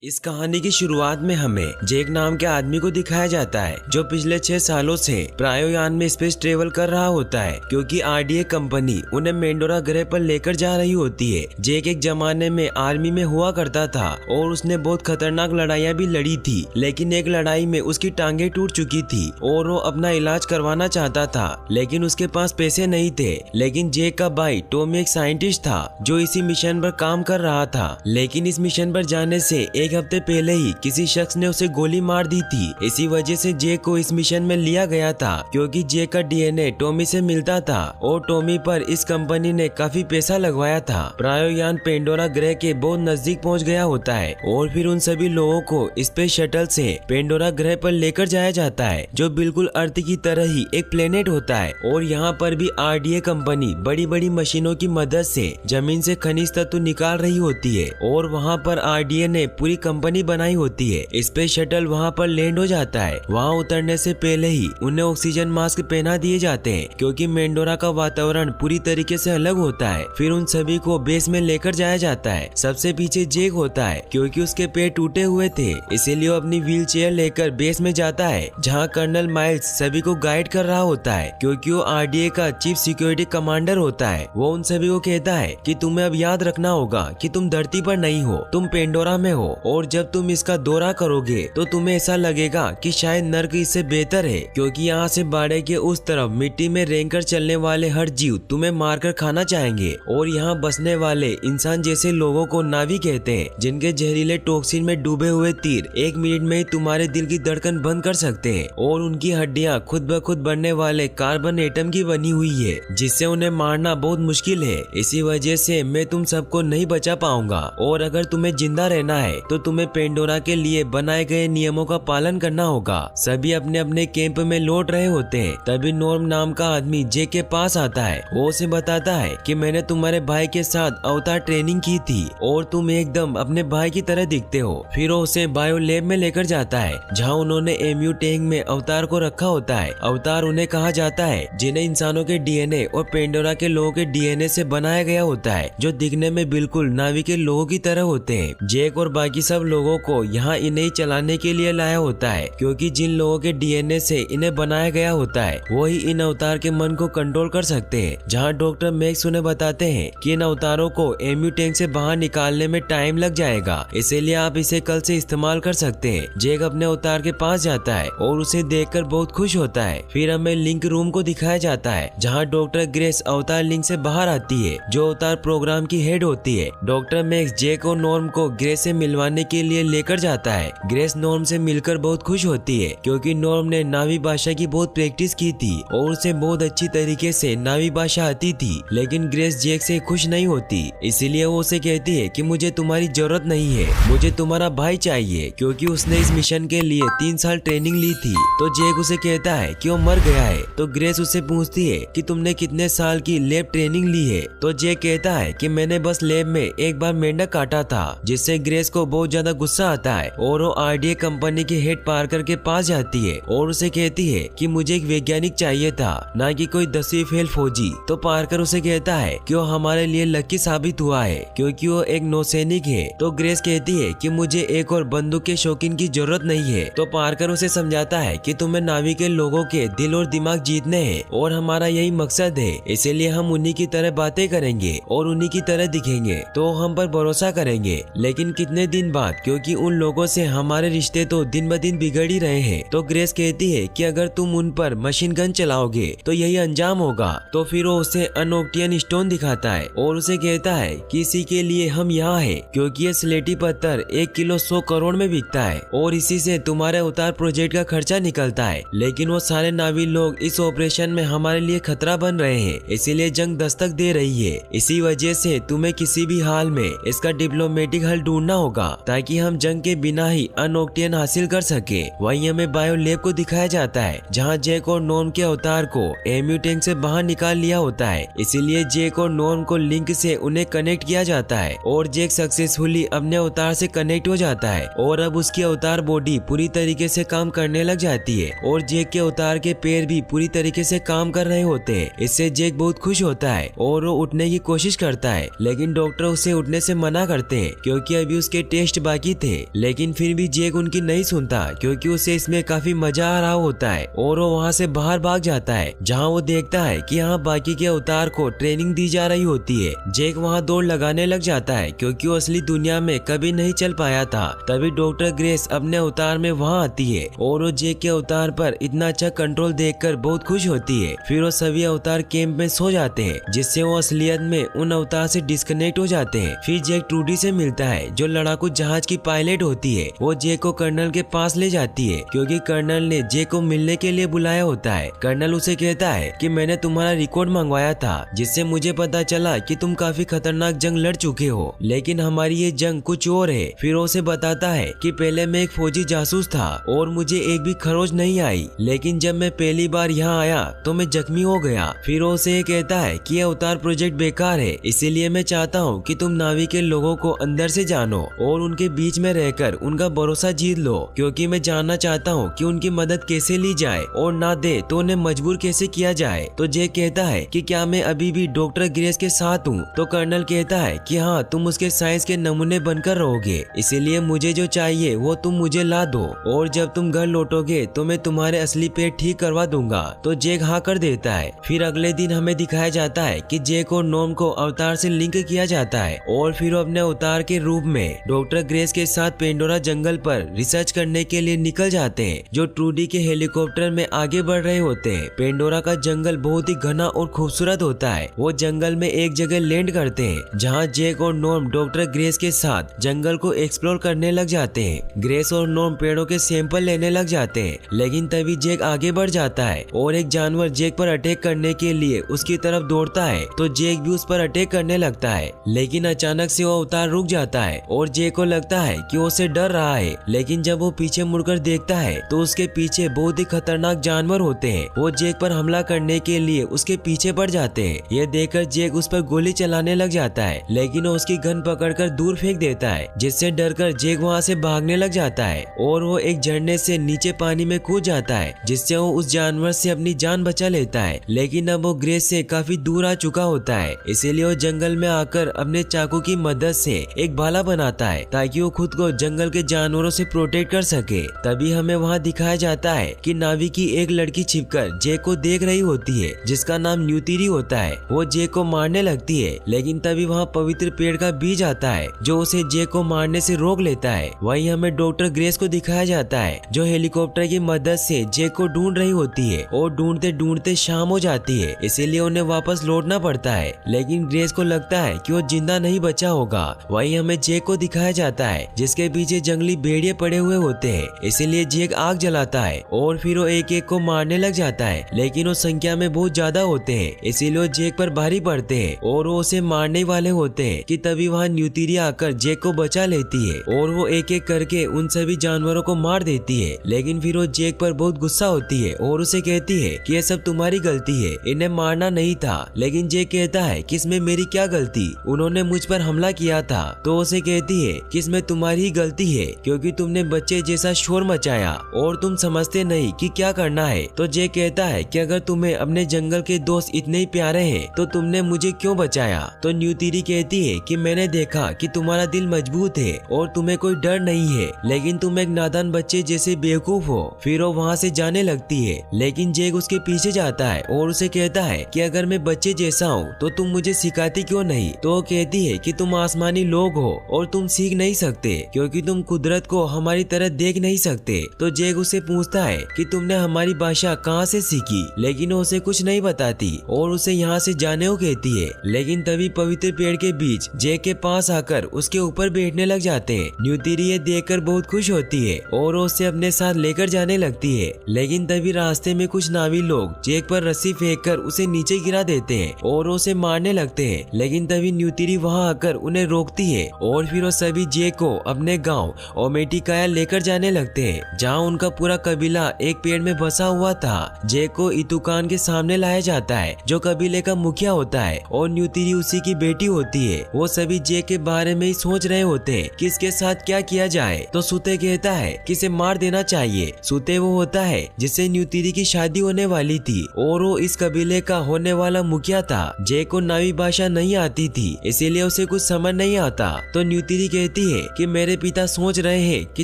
इस कहानी की शुरुआत में हमें जेक नाम के आदमी को दिखाया जाता है जो पिछले 6 सालों से प्रायोयान में स्पेस ट्रेवल कर रहा होता है क्योंकि आरडीए कंपनी उन्हें मेंडोरा ग्रह पर लेकर जा रही होती है। जेक एक जमाने में आर्मी में हुआ करता था और उसने बहुत खतरनाक लड़ाइयाँ भी लड़ी थी, लेकिन एक लड़ाई में उसकी टांगे टूट चुकी थी और वो अपना इलाज करवाना चाहता था, लेकिन उसके पास पैसे नहीं थे। लेकिन जेक का भाई टॉमी एक साइंटिस्ट था जो इसी मिशन पर काम कर रहा था, लेकिन इस मिशन पर जाने से एक हफ्ते पहले ही किसी शख्स ने उसे गोली मार दी थी। इसी वजह से जेक को इस मिशन में लिया गया था क्योंकि जेक का डीएनए टॉमी से मिलता था और टॉमी पर इस कंपनी ने काफी पैसा लगवाया था। प्रायोयान पेंडोरा ग्रह के बहुत नजदीक पहुंच गया होता है और फिर उन सभी लोगों को स्पेस शटल से पेंडोरा ग्रह पर लेकर जाया जाता है जो बिल्कुल अर्थ की तरह ही एक प्लेनेट होता है। और यहाँ पर भी आरडीए कंपनी बड़ी बड़ी मशीनों की मदद से जमीन से खनिज तत्व निकाल रही होती है और वहाँ पर आरडीए ने पूरी कंपनी बनाई होती है। स्पेस शटल वहाँ पर लैंड हो जाता है। वहाँ उतरने से पहले ही उन्हें ऑक्सीजन मास्क पहना दिए जाते हैं क्योंकि मेंडोरा का वातावरण पूरी तरीके से अलग होता है। फिर उन सभी को बेस में लेकर जाया जाता है। सबसे पीछे जेक होता है क्योंकि उसके पैर टूटे हुए थे, इसीलिए वो अपनी व्हील चेयर लेकर बेस में जाता है जहाँ कर्नल माइल्स सभी को गाइड कर रहा होता है क्योंकि वो आरडीए का चीफ सिक्योरिटी कमांडर होता है। वो उन सभी को कहता है कि तुम्हें अब याद रखना होगा कि तुम धरती पर नहीं हो, तुम पेंडोरा में हो और जब तुम इसका दौरा करोगे तो तुम्हें ऐसा लगेगा कि शायद नर्क इससे बेहतर है क्योंकि यहाँ से बाड़े के उस तरफ मिट्टी में रेंगकर चलने वाले हर जीव तुम्हें मारकर खाना चाहेंगे और यहाँ बसने वाले इंसान जैसे लोगों को नावी कहते हैं जिनके जहरीले टॉक्सिन में डूबे हुए तीर 1 मिनट में ही तुम्हारे दिल की धड़कन बंद कर सकते हैं और उनकी हड्डियाँ खुद ब खुद बनने वाले कार्बन एटम की बनी हुई है जिससे उन्हें मारना बहुत मुश्किल है। इसी वजह से मैं तुम सबको नहीं बचा पाऊंगा और अगर तुम्हें जिंदा रहना है तो तुम्हें पेंडोरा के लिए बनाए गए नियमों का पालन करना होगा। सभी अपने अपने कैंप में लौट रहे होते हैं। तभी नॉर्म नाम का आदमी जेक के पास आता है। वो उसे बताता है कि मैंने तुम्हारे भाई के साथ अवतार ट्रेनिंग की थी और तुम एकदम अपने भाई की तरह दिखते हो। फिर वो उसे बायो लैब में लेकर जाता है जहाँ उन्होंने एमयू टैंक में अवतार को रखा होता है। अवतार उन्हें कहा जाता है जिन्हें इंसानों के डीएनए और पेंडोरा के लोगों के डीएनए से बनाया गया होता है जो दिखने में बिल्कुल नावी के लोगों की तरह होते हैं। जेक और बाकी सब लोगों को यहाँ इन्हें चलाने के लिए लाया होता है क्योंकि जिन लोगों के डीएनए से इन्हें बनाया गया होता है वही इन अवतार के मन को कंट्रोल कर सकते हैं। जहाँ डॉक्टर मैक्स उन्हें बताते हैं कि इन अवतारों को एमयू टैंक से बाहर निकालने में टाइम लग जाएगा, इसीलिए आप इसे कल से इस्तेमाल कर सकते हैं। जेक अपने अवतार के पास जाता है और उसे देखकर बहुत खुश होता है। फिर हमें लिंक रूम को दिखाया जाता है जहाँ डॉक्टर ग्रेस अवतार लिंक से बाहर आती है जो अवतार प्रोग्राम की हेड होती है। डॉक्टर मैक्स जेक और नॉर्म को ग्रेस से मिलवाने के लिए लेकर जाता है। ग्रेस नॉर्म से मिलकर बहुत खुश होती है क्योंकि नॉर्म ने नावी भाषा की बहुत प्रैक्टिस की थी और उसे बहुत अच्छी तरीके से नावी भाषा आती थी। लेकिन ग्रेस जेक से खुश नहीं होती, इसीलिए वो उसे कहती है कि मुझे तुम्हारी जरूरत नहीं है, मुझे तुम्हारा भाई चाहिए क्योंकि उसने इस मिशन के लिए 3 साल ट्रेनिंग ली थी। तो जेक उसे कहता है कि वो मर गया है। तो ग्रेस उससे पूछती है कि तुमने कितने साल की लैब ट्रेनिंग ली है। तो जेक कहता है कि मैंने बस लैब में एक बार मेंढक काटा था, जिससे ग्रेस को बहुत ज्यादा गुस्सा आता है और वो आरडीए कंपनी के हेड पार्कर के पास जाती है और उसे कहती है कि मुझे एक वैज्ञानिक चाहिए था, ना कि कोई 10वीं फेल फौजी। तो पार्कर उसे कहता है कि वो हमारे लिए लकी साबित हुआ है क्योंकि वो एक नौसैनिक है। तो ग्रेस कहती है कि मुझे एक और बंदूक के शौकीन की जरूरत नहीं है। तो पार्कर उसे समझाता है कि तुम्हें नावी के लोगों के दिल और दिमाग जीतने हैं और हमारा यही मकसद है, इसीलिए हम उन्हीं की तरह बातें करेंगे और उन्हीं की तरह दिखेंगे तो हम पर भरोसा करेंगे। लेकिन कितने दिन बाद, क्योंकि उन लोगों से हमारे रिश्ते तो दिन ब दिन बिगड़ ही रहे हैं। तो ग्रेस कहती है कि अगर तुम उन पर मशीन गन चलाओगे तो यही अंजाम होगा। तो फिर वो उसे अनोक्टियन स्टोन दिखाता है और उसे कहता है कि इसी के लिए हम यहाँ है क्योंकि ये स्लेटी पत्थर 1 किलो 100 करोड़ में बिकता है और इसी से तुम्हारे अवतार प्रोजेक्ट का खर्चा निकलता है। लेकिन वो सारे नावी लोग इस ऑपरेशन में हमारे लिए खतरा बन रहे हैं, इसीलिए जंग दस्तक दे रही है। इसी वजह से तुम्हें किसी भी हाल में इसका डिप्लोमेटिक हल ढूंढना होगा ताकि हम जंग के बिना ही अनोक्टियन हासिल कर सके। वहीं हमें बायो लैब को दिखाया जाता है जहाँ जेक और नॉर्म के अवतार को एमयू टैंक से बाहर निकाल लिया होता है, इसीलिए जेक और नॉर्म को लिंक से उन्हें कनेक्ट किया जाता है और जेक सक्सेसफुली अपने अवतार से कनेक्ट हो जाता है और अब उसकी अवतार बॉडी पूरी तरीके से काम करने लग जाती है और जेक के अवतार के पैर भी पूरी तरीके से काम कर रहे होते हैं। इससे जेक बहुत खुश होता है और वो उठने की कोशिश करता है, लेकिन डॉक्टर उसे उठने से मना करते हैं क्योंकि अभी उसके टेस्ट टेस्ट बाकी थे, लेकिन फिर भी जेक उनकी नहीं सुनता क्योंकि उसे इसमें काफी मजा आ रहा होता है और वो वहाँ से बाहर भाग जाता है, जहाँ वो देखता है कि यहाँ बाकी के अवतार को ट्रेनिंग दी जा रही होती है। जेक वहाँ दौड़ लगाने लग जाता है क्योंकि वो असली दुनिया में कभी नहीं चल पाया था। तभी डॉक्टर ग्रेस अपने अवतार में वहाँ आती है और वो जेक के अवतार पर इतना अच्छा कंट्रोल देखकर बहुत खुश होती है। फिर वो सभी अवतार कैंप में सो जाते हैं, जिससे वो असलियत में उन अवतार से डिस्कनेक्ट हो जाते हैं। फिर जेक ट्रूडी से मिलता है जो लड़ाकू जहाज की पायलट होती है। वो जेक को कर्नल के पास ले जाती है क्योंकि कर्नल ने जेक को मिलने के लिए बुलाया होता है। कर्नल उसे कहता है कि मैंने तुम्हारा रिकॉर्ड मंगवाया था, जिससे मुझे पता चला कि तुम काफी खतरनाक जंग लड़ चुके हो, लेकिन हमारी ये जंग कुछ और है। फिर उसे बताता है कि पहले मैं एक फौजी जासूस था और मुझे एक भी खरोच नहीं आई, लेकिन जब मैं पहली बार यहाँ आया तो मैं जख्मी हो गया। फिर उसे ये कहता है कि यह अवतार प्रोजेक्ट बेकार है, इसीलिए मैं चाहता हूँ कि तुम नावी के लोगों को अंदर से जानो और उनके बीच में रहकर उनका भरोसा जीत लो, क्योंकि मैं जानना चाहता हूँ कि उनकी मदद कैसे ली जाए और ना दे तो उन्हें मजबूर कैसे किया जाए। तो जेक कहता है कि क्या मैं अभी भी डॉक्टर ग्रेस के साथ हूँ? तो कर्नल कहता है कि हाँ, तुम उसके साइंस के नमूने बनकर रहोगे, इसीलिए मुझे जो चाहिए वो तुम मुझे ला दो और जब तुम घर लौटोगे तो मैं तुम्हारे असली पेट ठीक करवा दूंगा। तो जेक हाँ कर देता है। फिर अगले दिन हमें दिखाया जाता है कि जेक और नॉर्म को अवतार से लिंक किया जाता है और फिर वो अपने अवतार के रूप में डॉक्टर ग्रेस के साथ पेंडोरा जंगल पर रिसर्च करने के लिए निकल जाते हैं, जो ट्रूडी के हेलीकॉप्टर में आगे बढ़ रहे होते हैं। पेंडोरा का जंगल बहुत ही घना और खूबसूरत होता है। वो जंगल में एक जगह लैंड करते हैं जहाँ जेक और नॉर्म डॉक्टर ग्रेस के साथ जंगल को एक्सप्लोर करने लग जाते हैं। ग्रेस और नॉर्म पेड़ों के सैंपल लेने लग जाते हैं, लेकिन तभी जेक आगे बढ़ जाता है और एक जानवर जेक पर अटैक करने के लिए उसकी तरफ दौड़ता है। तो जेक भी उस पर अटैक करने लगता है, लेकिन अचानक से वो अवतार रुक जाता है और जेक को लगता है कि वो उसे डर रहा है, लेकिन जब वो पीछे मुड़कर देखता है तो उसके पीछे बहुत ही खतरनाक जानवर होते हैं। वो जेक पर हमला करने के लिए उसके पीछे पड़ जाते हैं। यह देखकर जेक उस पर गोली चलाने लग जाता है, लेकिन वो उसकी गन पकड़कर दूर फेंक देता है, जिससे डरकर जेक वहाँ से भागने लग जाता है और वो एक झरने से नीचे पानी में कूद जाता है, जिससे वो उस जानवर से अपनी जान बचा लेता है। लेकिन अब वो ग्रेस से काफी दूर आ चुका होता है, इसीलिए वो जंगल में आकर अपने चाकू की मदद से एक भाला बनाता है ताकि वो खुद को जंगल के जानवरों से प्रोटेक्ट कर सके। तभी हमें वहाँ दिखाया जाता है कि नावी की एक लड़की छिपकर जेक को देख रही होती है, जिसका नाम न्यूतिरी होता है। वो जेक को मारने लगती है, लेकिन तभी वहाँ पवित्र पेड़ का बीज आता है जो उसे जेक को मारने से रोक लेता है। वहीं हमें डॉक्टर ग्रेस को दिखाया जाता है जो हेलीकॉप्टर की मदद से जेक को ढूंढ रही होती है और ढूंढते ढूंढते शाम हो जाती है, इसीलिए उन्हें वापस लौटना पड़ता है। लेकिन ग्रेस को लगता है कि वो जिंदा नहीं बचा होगा। वहीं हमें जेक को दिखाया जाता है जिसके पीछे जंगली भेड़िए पड़े हुए होते हैं, इसीलिए जेक आग जलाता है और फिर वो एक एक को मारने लग जाता है, लेकिन वो संख्या में बहुत ज्यादा होते हैं, इसीलिए वो जेक पर भारी पड़ते हैं और वो उसे मारने वाले होते हैं कि तभी वहाँ न्यूतिरी आकर जेक को बचा लेती है और वो एक एक करके उन सभी जानवरों को मार देती है। लेकिन फिर वो जेक पर बहुत गुस्सा होती है और उसे कहती है कि ये सब तुम्हारी गलती है, इन्हें मारना नहीं था। लेकिन जेक कहता है कि इसमें मेरी क्या गलती, उन्होंने मुझ पर हमला किया था। तो उसे कहती है कि इसमें तुम्हारी ही गलती है क्योंकि तुमने बच्चे जैसा शोर मचाया और तुम समझते नहीं कि क्या करना है। तो जेक कहता है कि अगर तुम्हें अपने जंगल के दोस्त इतने ही प्यारे हैं तो तुमने मुझे क्यों बचाया। तो न्यूतिरी कहती है कि मैंने देखा कि तुम्हारा दिल मजबूत है और तुम्हें कोई डर नहीं है, लेकिन तुम एक नादान बच्चे जैसे बेवकूफ हो। फिर वो वहाँ से जाने लगती है, लेकिन जेक उसके पीछे जाता है और उसे कहता है कि अगर मैं बच्चे जैसा हूँ तो तुम मुझे सिखाती क्यों नहीं। तो वो कहती है कि तुम आसमानी लोग हो और तुम सीख नहीं सकते क्योंकि तुम कुदरत को हमारी तरह देख नहीं सकते। तो जेक उसे पूछता है कि तुमने हमारी भाषा कहाँ से सीखी, लेकिन वो उसे कुछ नहीं बताती और उसे यहाँ से जाने को कहती है। लेकिन तभी पवित्र पेड़ के बीच जेक के पास आकर उसके ऊपर बैठने लग जाते हैं। न्यूतिरी ये देखकर बहुत खुश होती है और उसे अपने साथ लेकर जाने लगती है। लेकिन तभी रास्ते में कुछ नावी लोग जेक पर रस्सी फेंककर उसे नीचे गिरा देते हैं और उसे मारने लगते हैं। लेकिन तभी न्यूतिरी वहाँ आकर उन्हें रोकती है और फिर वो सभी जेक को अपने गांव ओमेटिकाया लेकर जाने लगते हैं, जहाँ उनका पूरा कबीला एक पेड़ में बसा हुआ था। जेक को इतुकान के सामने लाया जाता है जो कबीले का मुखिया होता है और न्यूतिरी उसी की बेटी होती है। वो सभी जेक के बारे में ही सोच रहे होते हैं कि इसके साथ क्या किया जाए। तो सुते कहता है कि इसे मार देना चाहिए। सुते वो होता है जिससे न्यूतिरी की शादी होने वाली थी और वो इस कबीले का होने वाला मुखिया था। जेक को नावी भाषा नहीं आती थी, इसीलिए उसे कुछ समझ नहीं आता। तो न्यूतिरी कहती कहती है कि मेरे पिता सोच रहे हैं कि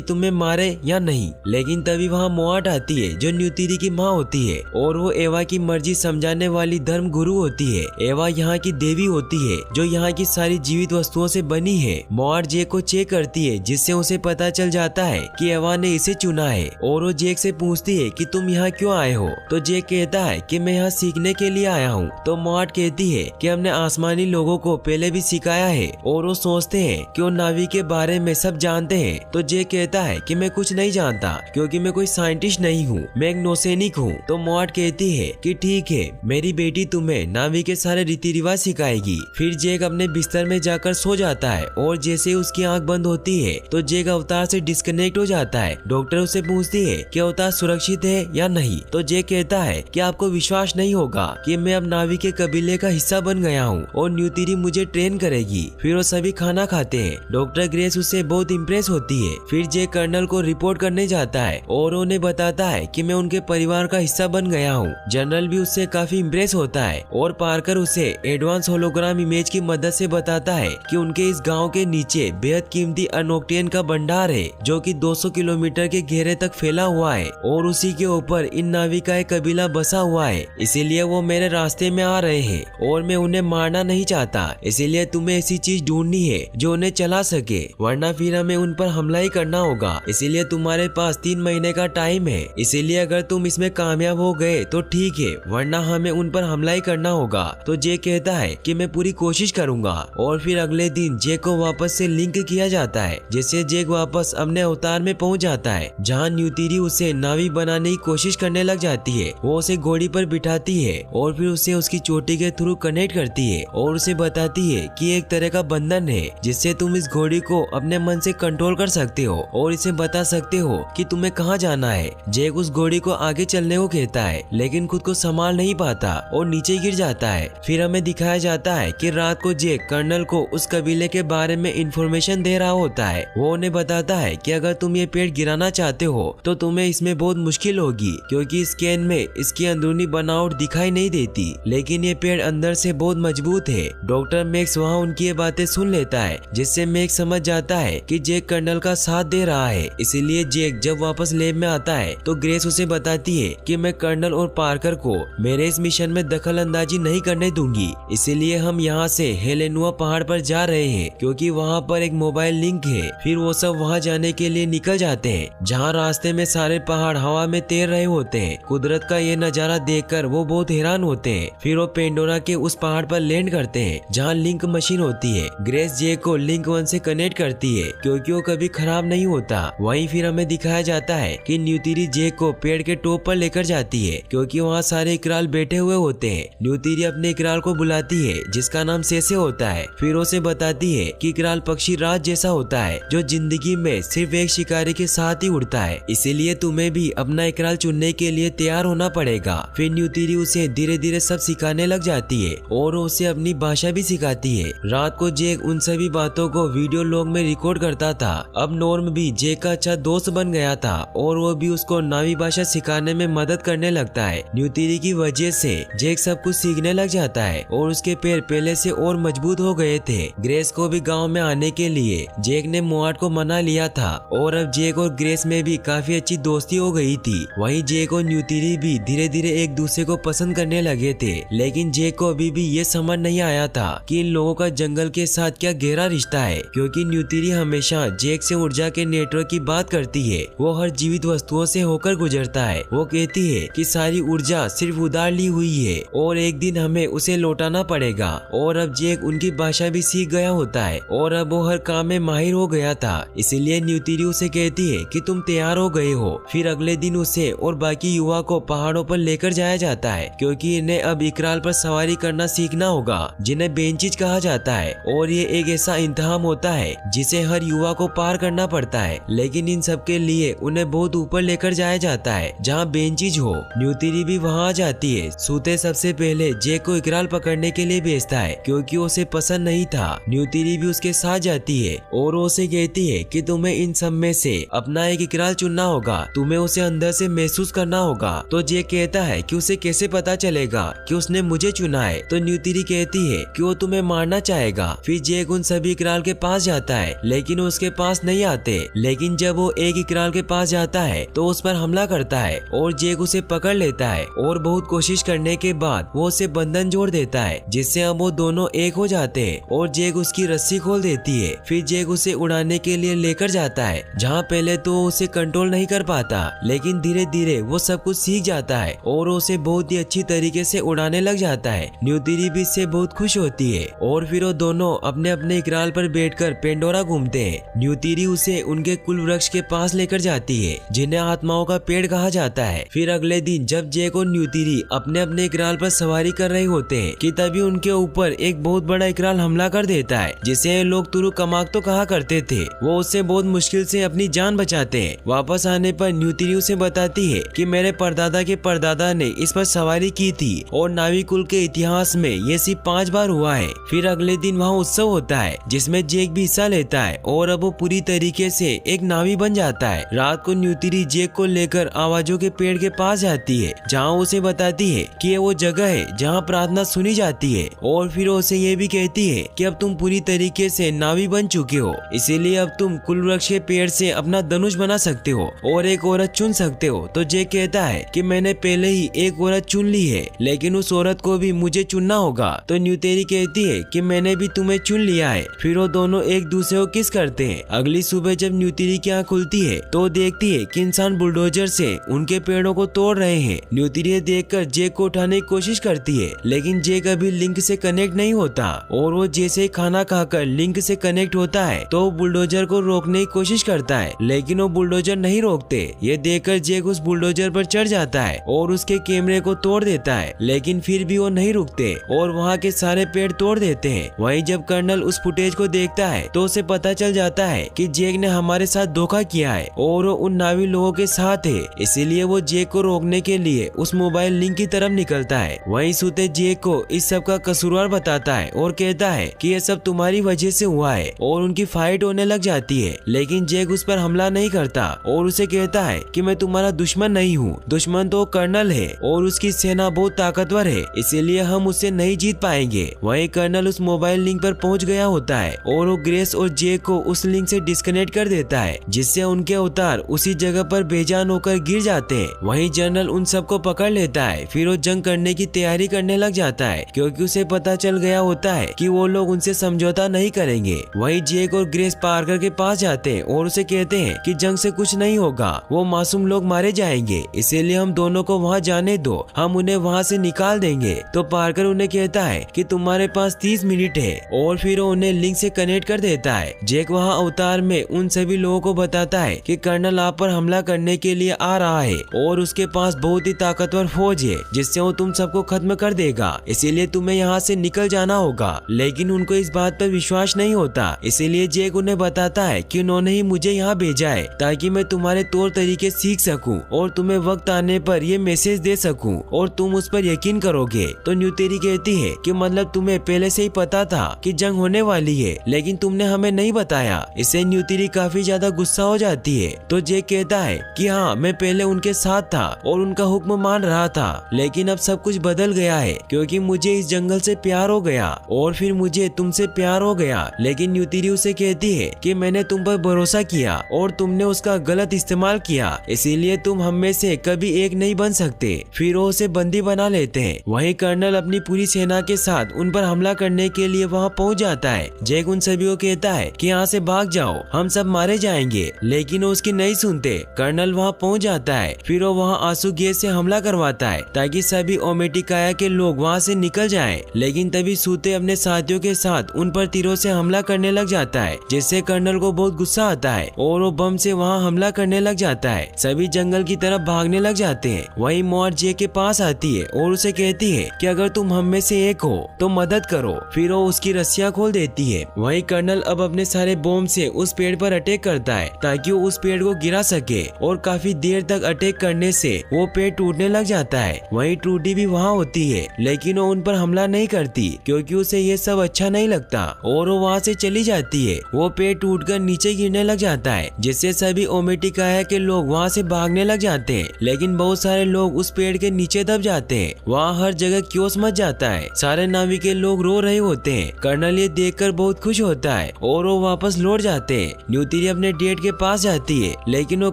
तुम्हें मारे या नहीं। लेकिन तभी वहाँ मोआट आती है जो न्यूतिरी की माँ होती है और वो एवा की मर्जी समझाने वाली धर्म गुरु होती है। एवा यहाँ की देवी होती है जो यहाँ की सारी जीवित वस्तुओं से बनी है। मोआट जेक को चेक करती है जिससे उसे पता चल जाता है कि एवा ने इसे चुना है और वो जेक से पूछती है कि तुम यहाँ क्यों आए हो। तो जेक कहता है कि मैं यहाँ सीखने के लिए आया हूँ। तो मोआट कहती है कि हमने आसमानी लोगों को पहले भी सिखाया है और वो सोचते हैं कि वो नावी के बारे में सब जानते हैं। तो जेक कहता है कि मैं कुछ नहीं जानता क्योंकि मैं कोई साइंटिस्ट नहीं हूँ, मैं एक नौसैनिक हूँ। तो मोआट कहती है कि ठीक है, मेरी बेटी तुम्हें नावी के सारे रीति रिवाज सिखाएगी। फिर जेक अपने बिस्तर में जाकर सो जाता है और जैसे उसकी आंख बंद होती है तो जेक अवतार से डिस्कनेक्ट हो जाता है। डॉक्टर उससे पूछती है कि अवतार सुरक्षित है या नहीं। तो जेक कहता है कि आपको विश्वास नहीं होगा कि मैं अब नावी के कबीले का हिस्सा बन गया हूँ और न्यूतिरी मुझे ट्रेन करेगी। फिर वो सभी खाना खाते हैं। डॉक्टर ग्रेस उससे बहुत इम्प्रेस होती है। फिर जेक कर्नल को रिपोर्ट करने जाता है और उन्हें बताता है कि मैं उनके परिवार का हिस्सा बन गया हूँ। जनरल भी उससे काफी इम्प्रेस होता है और पार्कर उसे एडवांस होलोग्राम इमेज की मदद से बताता है कि उनके इस गांव के नीचे बेहद कीमती अनोक्टियन का भंडार है जो कि 200 किलोमीटर के घेरे तक फैला हुआ है और उसी के ऊपर इन नावी का एक कबीला बसा हुआ है। इसीलिए वो मेरे रास्ते में आ रहे हैं और मैं उन्हें मारना नहीं चाहता। इसीलिए तुम्हें ऐसी चीज ढूंढनी है जो उन्हें चला सके, वरना फिर हमें उन पर हमला ही करना होगा। इसीलिए तुम्हारे पास 3 महीने का टाइम है। इसीलिए अगर तुम इसमें कामयाब हो गए तो ठीक है, वरना हमें उन पर हमला ही करना होगा। तो जेक कहता है कि मैं पूरी कोशिश करूंगा और फिर अगले दिन जेक को वापस से लिंक किया जाता है जिससे जेक वापस अपने अवतार में पहुंच जाता है जहां न्यूतिरी उसे नावी बनाने की कोशिश करने लग जाती है। वो उसे घोड़ी पर बिठाती है और फिर उसे उसकी चोटी के थ्रू कनेक्ट करती है और उसे बताती है कि एक तरह का बंधन है जिससे तुम इस घोड़ी को अपने मन से कंट्रोल कर सकते हो और इसे बता सकते हो कि तुम्हें कहाँ जाना है। जेक उस घोड़ी को आगे चलने को कहता है लेकिन खुद को संभाल नहीं पाता और नीचे गिर जाता है। फिर हमें दिखाया जाता है कि रात को जेक कर्नल को उस कबीले के बारे में इंफॉर्मेशन दे रहा होता है। वो उन्हें बताता है कि अगर तुम ये पेड़ गिराना चाहते हो तो तुम्हें इसमें बहुत मुश्किल होगी क्योंकि स्कैन में इसकी अंदरूनी बनावट दिखाई नहीं देती, लेकिन ये पेड़ अंदर से बहुत मजबूत है। डॉक्टर मैक्स वहाँ उनकी ये बातें सुन लेता है जिससे मैक्स समझ जाता है कि जेक कर्नल का साथ दे रहा है। इसीलिए जेक जब वापस लैब में आता है तो ग्रेस उसे बताती है कि मैं कर्नल और पार्कर को मेरे इस मिशन में दखल अंदाजी नहीं करने दूंगी। इसीलिए हम यहाँ से हेलेनुआ पहाड़ पर जा रहे हैं क्योंकि वहाँ पर एक मोबाइल लिंक है। फिर वो सब वहाँ जाने के लिए निकल जाते हैं जहाँ रास्ते में सारे पहाड़ हवा में तैर रहे होते हैं। कुदरत का ये नजारा देखकर वो बहुत हैरान होते हैं। फिर वो पेंडोरा के उस पहाड़ पर लैंड करते हैं जहाँ लिंक मशीन होती है। ग्रेस जेक को लिंक 1 से कनेक्ट करती है क्योंकि वो कभी खराब नहीं होता। वहीं फिर हमें दिखाया जाता है कि न्यूतिरी जेक को पेड़ के टॉप पर लेकर जाती है क्योंकि वहाँ सारे इकराल बैठे हुए होते हैं। न्यूतिरी अपने इकराल को बुलाती है जिसका नाम सेसे होता है। फिर उसे बताती है कि इकराल पक्षी राज जैसा होता है जो जिंदगी में सिर्फ एक शिकारी के साथ ही उड़ता है, इसीलिए तुम्हें भी अपना इकराल चुनने के लिए तैयार होना पड़ेगा। फिर न्यूतिरी उसे धीरे धीरे सब सिखाने लग जाती है और उसे अपनी भाषा भी सिखाती है। रात को जेक उन सभी बातों को वीडियो लॉग में रिकॉर्ड करता था। अब नॉर्म भी जेक का अच्छा दोस्त बन गया था और वो भी उसको नावी भाषा सिखाने में मदद करने लगता है। न्यूतिरी की वजह से जेक सब कुछ सीखने लग जाता है और उसके पैर पहले से और मजबूत हो गए थे। ग्रेस को भी गांव में आने के लिए जेक ने मोआट को मना लिया था और अब जेक और ग्रेस में भी काफी अच्छी दोस्ती हो गई थी। वहीं जेक और न्यूतिरी भी धीरे धीरे एक दूसरे को पसंद करने लगे थे, लेकिन जेक को अभी भी ये समझ नहीं आया था कि इन लोगों का जंगल के साथ क्या गहरा रिश्ता है क्योंकि न्यूतिरी हमेशा जेक से ऊर्जा के नेटवर्क की बात करती है। वो हर जीवित वस्तुओं से होकर गुजरता है। वो कहती है कि सारी ऊर्जा सिर्फ उधार ली हुई है और एक दिन हमें उसे लौटाना पड़ेगा। और अब जेक उनकी भाषा भी सीख गया होता है और अब वो हर काम में माहिर हो गया था। इसीलिए न्यूतिरी उसे कहती है कि तुम तैयार हो गए हो। फिर अगले दिन उसे और बाकी युवा को पहाड़ों पर लेकर जाया जाता है क्योंकि इन्हें अब इकराल पर सवारी करना सीखना होगा जिन्हें बेंचिज कहा जाता है और ये एक ऐसा इंतहाम होता है जिसे हर युवा को पार करना पड़ता है। लेकिन इन सब के लिए उन्हें बहुत ऊपर लेकर जाया जाता है जहाँ बेंचिज हो। न्यूतिरी भी वहाँ आ जाती है। सूते सबसे पहले जेक को इकराल पकड़ने के लिए भेजता है क्योंकि उसे पसंद नहीं था। न्यूतिरी भी उसके साथ जाती है और उसे कहती है कि तुम्हें इन सब में से अपना एक इकराल चुनना होगा, तुम्हें उसे अंदर से महसूस करना होगा। तो जेक कहता है कि उसे कैसे पता चलेगा कि उसने मुझे चुना है। तो न्यूतिरी कहती है कि वो तुम्हें मारना चाहेगा। फिर जेक उन सभी इकराल के पास जाता जाता है लेकिन उसके पास नहीं आते। लेकिन जब वो एक इकराल के पास जाता है तो उस पर हमला करता है और जेक उसे पकड़ लेता है और बहुत कोशिश करने के बाद वो उसे बंधन जोड़ देता है, जिससे अब वो दोनों एक हो जाते हैं और जेक उसकी रस्सी खोल देती है। फिर जेक उसे उड़ाने के लिए लेकर जाता है, जहाँ पहले तो उसे कंट्रोल नहीं कर पाता, लेकिन धीरे धीरे वो सब कुछ सीख जाता है और उसे बहुत ही अच्छी तरीके से उड़ाने लग जाता है। न्यूतिरी भी इससे बहुत खुश होती है और फिर वो दोनों अपने अपने इकराल पर बैठकर पेंडोरा घूमते हैं। न्यूतिरी उसे उनके कुल वृक्ष के पास लेकर जाती है, जिन्हें आत्माओं का पेड़ कहा जाता है। फिर अगले दिन जब जेक और न्यूतिरी अपने अपने इकराल पर सवारी कर रहे होते हैं कि तभी उनके ऊपर एक बहुत बड़ा इकराल हमला कर देता है, जिसे लोग तुरु कमाक तो कहा करते थे। वो उससे बहुत मुश्किल से अपनी जान बचाते हैं। वापस आने पर न्यूतिरी उसे बताती है कि मेरे परदादा के परदादा ने इस पर सवारी की थी और नावी कुल के इतिहास में ये सिर्फ 5 बार हुआ है। फिर अगले दिन वहाँ उत्सव होता है जिसमें जेक भी हिस्सा लेता है और अब वो पूरी तरीके से एक नावी बन जाता है। रात को न्यूतिरी जेक को लेकर आवाजों के पेड़ के पास जाती है, जहाँ उसे बताती है कि ये वो जगह है जहाँ प्रार्थना सुनी जाती है और फिर उसे ये भी कहती है कि अब तुम पूरी तरीके से नावी बन चुके हो, इसीलिए अब तुम कुल वृक्ष के पेड़ से अपना धनुष बना सकते हो और एक औरत चुन सकते हो। तो जेक कहता है कि मैंने पहले ही एक औरत चुन ली है, लेकिन उस औरत को भी मुझे चुनना होगा। तो न्यूतिरी कहती है कि मैंने भी तुम्हें चुन लिया है। फिर वो दोनों एक दूसरे को किस करते हैं। अगली सुबह जब न्यूतिरी की आँख खुलती है तो देखती है कि इंसान बुलडोजर से उनके पेड़ों को तोड़ रहे हैं। न्यूतिरी देखकर जेक को उठाने की कोशिश करती है, लेकिन जेक अभी लिंक से कनेक्ट नहीं होता और वो जैसे ही खाना खाकर लिंक से कनेक्ट होता है तो वो बुलडोजर को रोकने की कोशिश करता है, लेकिन वो बुलडोजर नहीं रोकते। ये देखकर जेक उस बुलडोजर पर चढ़ जाता है और उसके कैमरे को तोड़ देता है, लेकिन फिर भी वो नहीं रुकते और वहाँ के सारे पेड़ तोड़ देते हैं। वहीं जब कर्नल उस फुटेज को देखता है तो उसे पता चल जाता है कि जेक ने हमारे साथ धोखा किया है और वो उन नावी लोगों के साथ है, इसीलिए वो जेक को रोकने के लिए उस मोबाइल लिंक की तरफ निकलता है। वहीं सूते जेक को इस सब का कसूरवार बताता है और कहता है कि ये सब तुम्हारी वजह से हुआ है और उनकी फाइट होने लग जाती है, लेकिन जेक उस पर हमला नहीं करता और उसे कहता है कि मैं तुम्हारा दुश्मन नहीं हूँ, दुश्मन तो कर्नल है और उसकी सेना बहुत ताकतवर है, इसीलिए हम उससे नहीं जीत पाएंगे। वहीं कर्नल उस मोबाइल लिंक पर पहुंच गया होता है और वो ग्रेस और जेक को उस लिंक से डिस्कनेक्ट कर देता है, जिससे उनके अवतार उसी जगह पर बेजान होकर गिर जाते हैं। वहीं जनरल उन सबको पकड़ लेता है। फिर वो जंग करने की तैयारी करने लग जाता है, क्योंकि उसे पता चल गया होता है कि वो लोग उनसे समझौता नहीं करेंगे। वहीं जेक और ग्रेस पार्कर के पास जाते हैं और उसे कहते हैं कि जंग से कुछ नहीं होगा, वो मासूम लोग मारे जाएंगे, इसीलिए हम दोनों को वहाँ जाने दो, हम उन्हें वहाँ से निकाल देंगे। तो पार्कर उन्हें कहता है कि तुम्हारे पास 30 मिनट है और फिर वो उन्हें लिंक से कनेक्ट कर देता है। जेक वहाँ अवतार में उन सभी लोगों को बताता है कि कर्नल आप पर हमला करने के लिए आ रहा है और उसके पास बहुत ही ताकतवर फौज है, जिससे वो तुम सबको खत्म कर देगा, इसीलिए तुम्हें यहाँ से निकल जाना होगा। लेकिन उनको इस बात पर विश्वास नहीं होता, इसीलिए जेक उन्हें बताता है कि उन्होंने ही मुझे यहाँ भेजा है ताकि मैं तुम्हारे तौर तरीके सीख सकूं और तुम्हें वक्त आने पर ये मैसेज दे सकूं और तुम उस पर यकीन करोगे। तो न्यूतिरी कहती है कि मतलब तुम्हें पहले से ही पता था कि जंग होने वाली है, लेकिन तुमने हमें नहीं बताया। इससे न्यूतिरी काफी ज्यादा गुस्सा हो जाती है। तो जेक कहता है कि हाँ, मैं पहले उनके साथ था और उनका हुक्म मान रहा था, लेकिन अब सब कुछ बदल गया है क्योंकि मुझे इस जंगल से प्यार हो गया और फिर मुझे तुमसे प्यार हो गया। लेकिन न्यूतिरी उसे कहती है कि मैंने तुम पर भरोसा किया और तुमने उसका गलत इस्तेमाल किया, इसीलिए तुम हम में से कभी एक नहीं बन सकते। फिर वो उसे बंदी बना लेते हैं। वहीं कर्नल अपनी पूरी सेना के साथ उन पर हमला करने के लिए वहाँ पहुँच जाता है। जेक उन सभी को कहता है कि यहाँ से भाग जाओ, हम सब मारे जाएंगे, लेकिन वो उसकी नहीं सुनते। कर्नल वहाँ पहुँच जाता है। फिर वो वहाँ आंसू गैस से हमला करवाता है ताकि सभी ओमेटिकाया के लोग वहाँ से निकल जाएं। लेकिन तभी सूते अपने साथियों के साथ उन पर तीरों से हमला करने लग जाता है, जिससे कर्नल को बहुत गुस्सा आता है और वो बम से वहाँ हमला करने लग जाता है। सभी जंगल की तरफ भागने लग जाते हैं। वहीं मॉर जेक के पास आती है और उसे कहती है कि अगर तुम हम में से एक हो तो मदद करो। फिर वो उसकी रस्सियां खोल देती है। वहीं कर्नल अब अपने सारे बॉम्ब से उस पेड़ पर अटैक करता है ताकि वो उस पेड़ को गिरा सके और काफी देर तक अटैक करने से वो पेड़ टूटने लग जाता है। वहीं ट्रूडी भी वहाँ होती है, लेकिन वो उन पर हमला नहीं करती क्योंकि उसे ये सब अच्छा नहीं लगता और वो वहाँ से चली जाती है। वो पेड़ टूटकर नीचे गिरने लग जाता है, जिससे सभी ओमेटिकाया के लोग वहाँ से भागने लग जाते हैं, लेकिन बहुत सारे लोग उस पेड़ के नीचे दब जाते हैं। वहाँ हर जगह क्योस मच जाता है। सारे नावी के लोग रो रहे होते हैं। कर्नल ये देखकर बहुत खुश होता है है और वो वापस लौट जाते हैं। न्यूतिरी अपने डेट के पास जाती है लेकिन वो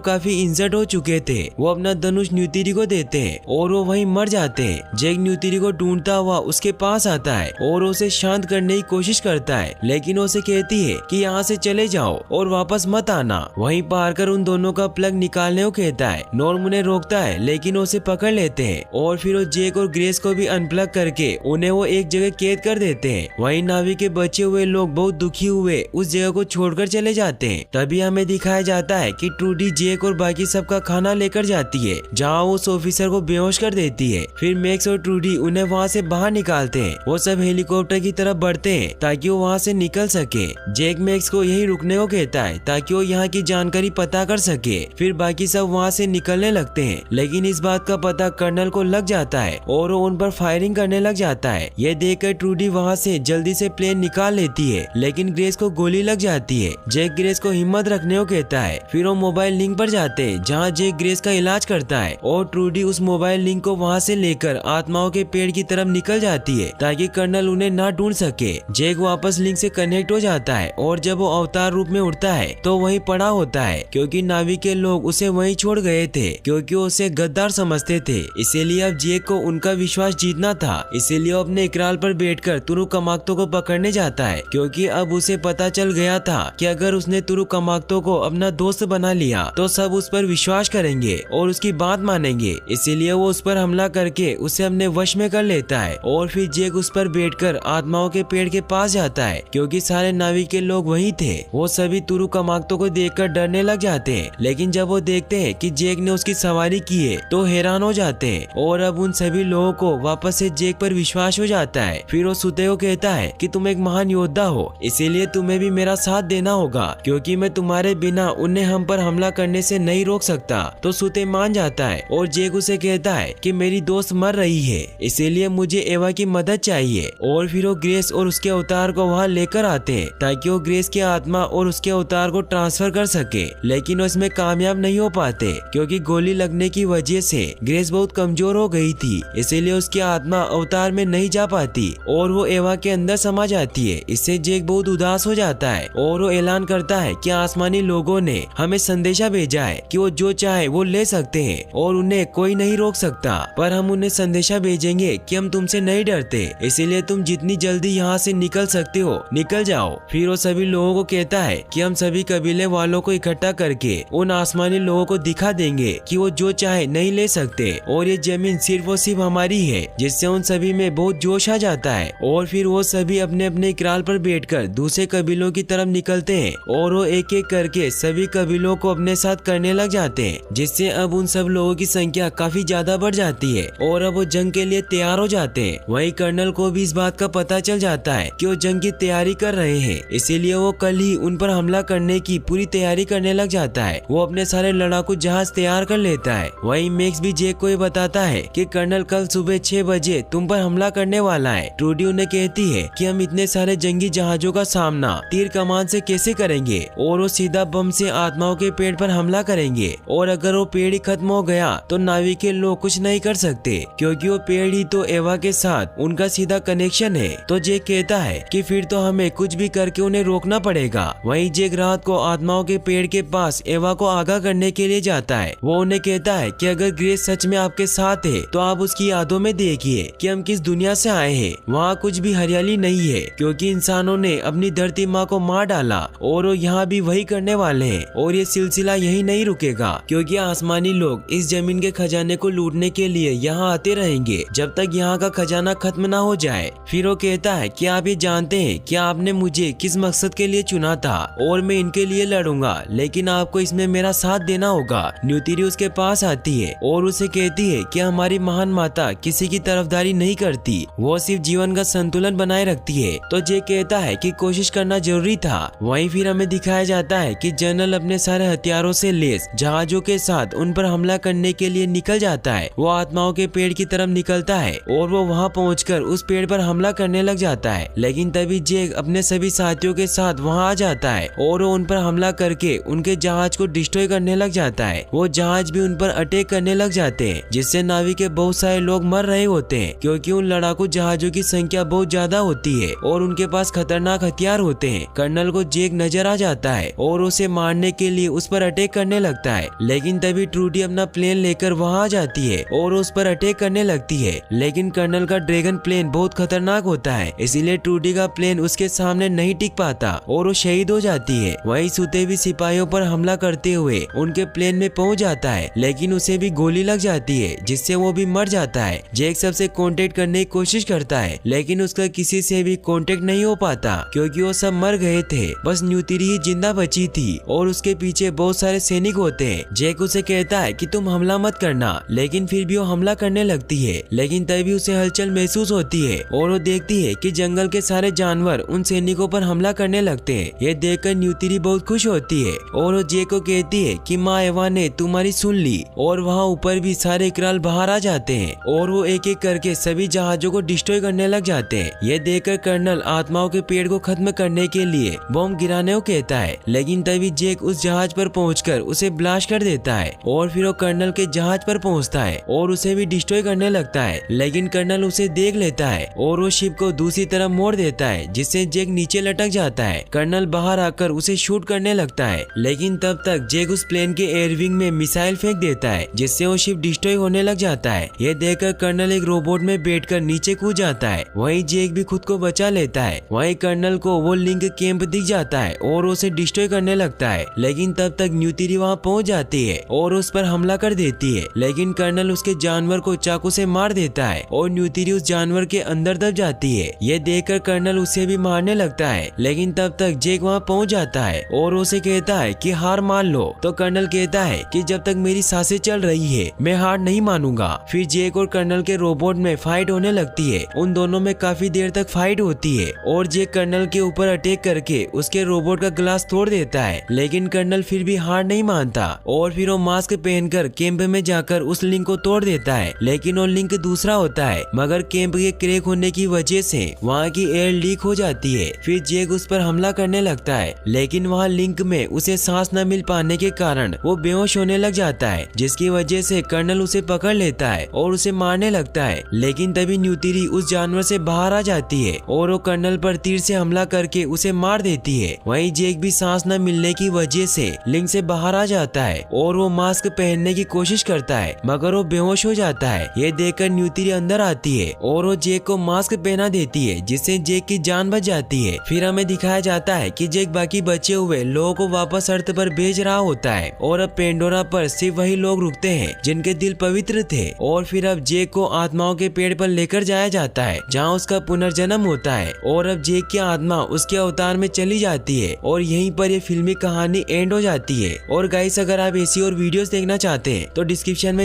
काफी इंजर्ड हो चुके थे। वो अपना धनुष न्यूतिरी को देते हैं और वो वहीं मर जाते हैं। जेक न्यूतिरी को ढूंढता हुआ उसके पास आता है और उसे शांत करने की कोशिश करता है लेकिन उसे कहती है कि यहाँ से चले जाओ और वापस मत आना। वहीं पार कर उन दोनों का प्लग निकालने को कहता है। नॉर्म उन्हें रोकता है लेकिन उसे पकड़ लेते हैं और फिर वो जेक और ग्रेस को भी अनप्लग करके उन्हें वो एक जगह कैद कर देते हैं। वहीं नावी के बचे हुए लोग बहुत दुखी हुए उस जगह को छोड़कर चले जाते हैं। तभी हमें दिखाया जाता है कि ट्रूडी जेक और बाकी सबका खाना लेकर जाती है जहाँ वो उस ऑफिसर को बेहोश कर देती है। फिर मैक्स और ट्रूडी उन्हें वहाँ से बाहर निकालते हैं। वो सब हेलीकॉप्टर की तरफ बढ़ते हैं ताकि वो वहाँ से निकल सके। जेक मैक्स को यही रुकने को कहता है ताकि वो यहाँ की जानकारी पता कर सके। फिर बाकी सब वहाँ से निकलने लगते हैं लेकिन इस बात का पता कर्नल को लग जाता है और वो उन पर फायरिंग करने लग जाता है। ये देखकर ट्रूडी वहाँ से जल्दी से प्लेन निकाल लेती है लेकिन ग्रेस को गोली लग जाती है। जेक ग्रेस को हिम्मत रखने को कहता है। फिर वो मोबाइल लिंक पर जाते हैं जहाँ जेक ग्रेस का इलाज करता है और ट्रूडी उस मोबाइल लिंक को वहाँ से लेकर आत्माओं के पेड़ की तरफ निकल जाती है ताकि कर्नल उन्हें ना ढूंढ सके। जेक वापस लिंक से कनेक्ट हो जाता है और जब वो अवतार रूप में उड़ता है तो वहीं पड़ा होता है क्योंकि नावी के लोग उसे वहीं छोड़ गए थे क्योंकि वो उसे गद्दार समझते थे। इसीलिए अब जेक को उनका विश्वास जीतना था। इसीलिए वो अपने इकरार पर बैठकर तुरु कमाक्तो को पकड़ने जाता है क्योंकि अब उसे पता चल गया था कि अगर उसने तुरु कमाक्तो को अपना दोस्त बना लिया तो सब उस पर विश्वास करेंगे और उसकी बात मानेंगे। इसीलिए वो उस पर हमला करके उसे अपने वश में कर लेता है और फिर जेक उस पर बैठकर आत्माओं के पेड़ के पास जाता है क्योंकि सारे नावी के लोग वहीं थे। वो सभी तुरु कमाक्तो को देखकर डरने लग जाते हैं लेकिन जब वो देखते हैं कि जेक ने उसकी सवारी की है तो हैरान हो जाते हैं और अब उन सभी लोगों को वापस से जेक पर विश्वास हो जाता है। फिर वो सुते को कहता है कि तुम एक महान योद्धा हो इसीलिए तुम्हें भी मेरा साथ देना होगा क्योंकि मैं तुम्हारे बिना उन्हें हम पर हमला करने से नहीं रोक सकता। तो सुते मान जाता है और जेक उसे कहता है कि मेरी दोस्त मर रही है इसीलिए मुझे एवा की मदद चाहिए। और फिर वो ग्रेस और उसके अवतार को वहाँ लेकर आते हैं ताकि वो ग्रेस की आत्मा और उसके अवतार को ट्रांसफर कर सके लेकिन वो इसमें कामयाब नहीं हो पाते क्योंकि गोली लगने की वजह से ग्रेस बहुत कमजोर हो गई थी। इसीलिए उसकी आत्मा अवतार में नहीं जा पाती और वो एवा के अंदर समा जाती है। इससे जेक बहुत उदास हो जाता है और वो ऐलान करता है कि आसमानी लोगों ने हमें संदेशा भेजा है कि वो जो चाहे वो ले सकते हैं और उन्हें कोई नहीं रोक सकता, पर हम उन्हें संदेशा भेजेंगे कि हम तुमसे नहीं डरते इसीलिए तुम जितनी जल्दी यहाँ से निकल सकते हो निकल जाओ। फिर वो सभी लोगों को कहता है कि हम सभी कबीले वालों को इकट्ठा करके उन आसमानी लोगों को दिखा देंगे कि वो जो चाहे नहीं ले सकते और ये जमीन सिर्फ और सिर्फ हमारी है, जिससे उन सभी में बहुत जोश आ जाता है। और फिर वो सभी अपने अपने इकरार पर बैठकर दूसरे कबीलों की तरफ निकलते हैं और वो एक एक करके सभी कबीलों को अपने साथ करने लग जाते हैं, जिससे अब उन सब लोगों की संख्या काफी ज्यादा बढ़ जाती है और अब वो जंग के लिए तैयार हो जाते हैं। वहीं कर्नल को भी इस बात का पता चल जाता है कि वो जंग की तैयारी कर रहे हैं, इसीलिए वो कल ही उन पर हमला करने की पूरी तैयारी करने लग जाता है। वो अपने सारे लड़ाकू जहाज तैयार कर लेता है। वहीं मैक्स भी जेक को ये बताता है कि कर्नल कल सुबह 6 बजे तुम पर हमला करने वाला है। ट्रूडी उन्हें कहती है कि हम इतने सारे जंगी जहाजों का सामना तीर कमान से कैसे करेंगे और वो सीधा बम से आत्माओं के पेड़ पर हमला करेंगे और अगर वो पेड़ ही खत्म हो गया तो नावी के लोग कुछ नहीं कर सकते क्योंकि वो पेड़ ही तो एवा के साथ उनका सीधा कनेक्शन है। तो जेक कहता है कि फिर तो हमें कुछ भी करके उन्हें रोकना पड़ेगा। वहीं जेक रात को आत्माओं के पेड़ के पास एवा को आगाह करने के लिए जाता है। वो उन्हें कहता है कि अगर ग्रेस सच में आपके साथ है तो आप उसकी यादों में देखिए कि हम किस दुनिया से आए हैं। वहाँ कुछ भी हरियाली नहीं है क्योंकि इंसानों ने अपनी धरती माँ को मार डाला और वो यहाँ भी वही करने वाले हैं और ये सिलसिला यही नहीं रुकेगा क्योंकि आसमानी लोग इस जमीन के खजाने को लूटने के लिए यहाँ आते रहेंगे जब तक यहाँ का खजाना खत्म ना हो जाए। फिर वो कहता है कि आप ये जानते हैं कि आपने मुझे किस मकसद के लिए चुना था और मैं इनके लिए लड़ूंगा, लेकिन आपको इसमें मेरा साथ देना होगा। न्यूतिरी उसके पास आती है और उसे कहती है कि हमारी महान माता किसी की तरफदारी नहीं करती, वो सिर्फ जीवन का संतुलन बनाए रखती है। तो जे कहता है कि कोशिश करना जरूरी था। वहीं फिर हमें दिखाया जाता है कि जनरल अपने सारे हथियारों से लैस जहाजों के साथ उन पर हमला करने के लिए निकल जाता है। वो आत्माओं के पेड़ की तरफ निकलता है और वो वहाँ पहुंचकर उस पेड़ पर हमला करने लग जाता है, लेकिन तभी जेक अपने सभी साथियों के साथ वहाँ आ जाता है और वो उन पर हमला करके उनके जहाज को डिस्ट्रॉय करने लग जाता है। वो जहाज भी उन पर अटैक करने लग जाते हैं, जिससे नावी के बहुत सारे लोग मर रहे होते हैं क्योंकि उन लड़ाकू जहाजों की संख्या बहुत ज्यादा होती है और उनके पास खतरनाक हथियार होते हैं कर्नल को जेक नजर आ जाता है और उसे मारने के लिए उस पर अटैक करने लगता है। लेकिन तभी ट्रूडी अपना प्लेन लेकर वहां आ जाती है और उस पर अटैक करने लगती है। लेकिन कर्नल का ड्रैगन प्लेन बहुत खतरनाक होता है, इसीलिए ट्रूडी का प्लेन उसके सामने नहीं टिक पाता और वो शहीद हो जाती है। वहीं सोते हुए सिपाहियों पर हमला करते हुए उनके प्लेन में पहुंच जाता है, लेकिन उसे भी गोली लग जाती है जिससे वो भी मर जाता है। जेक सबसे कांटेक्ट करने की कोशिश करता है, लेकिन उसका किसी से भी कांटेक्ट नहीं हो पाता क्योंकि वो सब मर गए थे। बस न्यूतिरी ही जिंदा बची थी और उसके पीछे बहुत सारे सैनिक होते हैं। जेक उसे कहता है कि तुम हमला मत करना, लेकिन फिर भी वो हमला करने लगती है। लेकिन तभी उसे हलचल महसूस होती है और वो देखती है कि जंगल के सारे जानवर उन सैनिकों पर हमला करने लगते हैं। ये देखकर न्यूतिरी बहुत खुश होती है और वो जेक को कहती है कि माँ एवा ने तुम्हारी सुन ली। और वहाँ ऊपर भी सारे इकराल बाहर आ जाते हैं और वो एक एक करके सभी जहाजों को डिस्ट्रॉय करने लग जाते हैं। ये देखकर कर्नल आत्माओं के पेड़ को खत्म करने के लिए बॉम्ब गिराने को कहता है, लेकिन तभी जेक उस जहाज पर पहुंचकर उसे ब्लास्ट कर देता है और फिर वो कर्नल के जहाज पर पहुंचता है और उसे भी डिस्ट्रॉय करने लगता है। लेकिन कर्नल उसे देख लेता है और वो शिप को दूसरी तरफ मोड़ देता है, जिससे जेक नीचे लटक जाता है। कर्नल बाहर आकर उसे शूट करने लगता है, लेकिन तब तक जेक उस प्लेन के एयरविंग में मिसाइल फेंक देता है, जिससे वो शिप डिस्ट्रॉय होने लग जाता है। ये देखकर कर्नल एक रोबोट में बैठकर नीचे कूद जाता है। वहीं जेक भी खुद को बचा लेता है। वहीं कर्नल को वो लिंक कैंप दिख जाता है और उसे डिस्ट्रॉय करने लगता है, लेकिन तब तक न्यूतिरी वहाँ पहुँच जाती है और उस पर हमला कर देती है। लेकिन कर्नल उसके जानवर को चाकू से मार देता है और न्यूतिरी उस जानवर के अंदर दब जाती है। ये देखकर कर्नल उसे भी मारने लगता है, लेकिन तब तक जेक वहाँ पहुँच जाता है और उसे कहता है कि हार मान लो। तो कर्नल कहता है कि जब तक मेरी सांसें चल रही है मैं हार नहीं मानूंगा। फिर जेक और कर्नल के रोबोट में फाइट होने लगती है। उन दोनों में काफी देर तक फाइट होती है और जेक कर्नल के ऊपर अटैक करके उसके रोबोट का ग्लास तोड़ देता है, लेकिन कर्नल फिर भी हार नहीं मानता और फिर वो मास्क पहनकर कैंप में जाकर उस लिंक को तोड़ देता है। लेकिन वो लिंक दूसरा होता है, मगर कैंप के क्रैक होने की वजह से वहाँ की एयर लीक हो जाती है। फिर जेक उस पर हमला करने लगता है, लेकिन वहाँ लिंक में उसे सांस न मिल पाने के कारण वो बेहोश होने लग जाता है, जिसकी वजह से कर्नल उसे पकड़ लेता है और उसे मारने लगता है। लेकिन तभी न्यूतिरी उस जानवर से बाहर आ जाती है और वो कर्नल पर तीर से हमला करके उसे मार देती है। वहीं जेक भी सांस न मिलने की वजह से लिंक से बाहर आ जाता है और वो मास्क पहनने की कोशिश करता है, मगर वो बेहोश हो जाता है। ये देखकर न्यूतिरी अंदर आती है और वो जेक को मास्क पहना देती है, जिससे जेक की जान बच जाती है। फिर हमें दिखाया जाता है कि जेक बाकी बचे हुए लोगों को वापस अर्थ पर भेज रहा होता है और अब पेंडोरा पर सिर्फ वही लोग रुकते हैं जिनके दिल पवित्र थे। और फिर अब जेक को आत्माओं के पेड़ पर लेकर जाया जाता है, जहाँ उसका पुनर्जन्म होता है और अब जेक की आत्मा उसके अवतार में चली जाती है और यहीं पर ये फिल्मी कहानी एंड हो जाती है। और गाइस, अगर आप ऐसी और वीडियोस देखना चाहते हैं तो डिस्क्रिप्शन में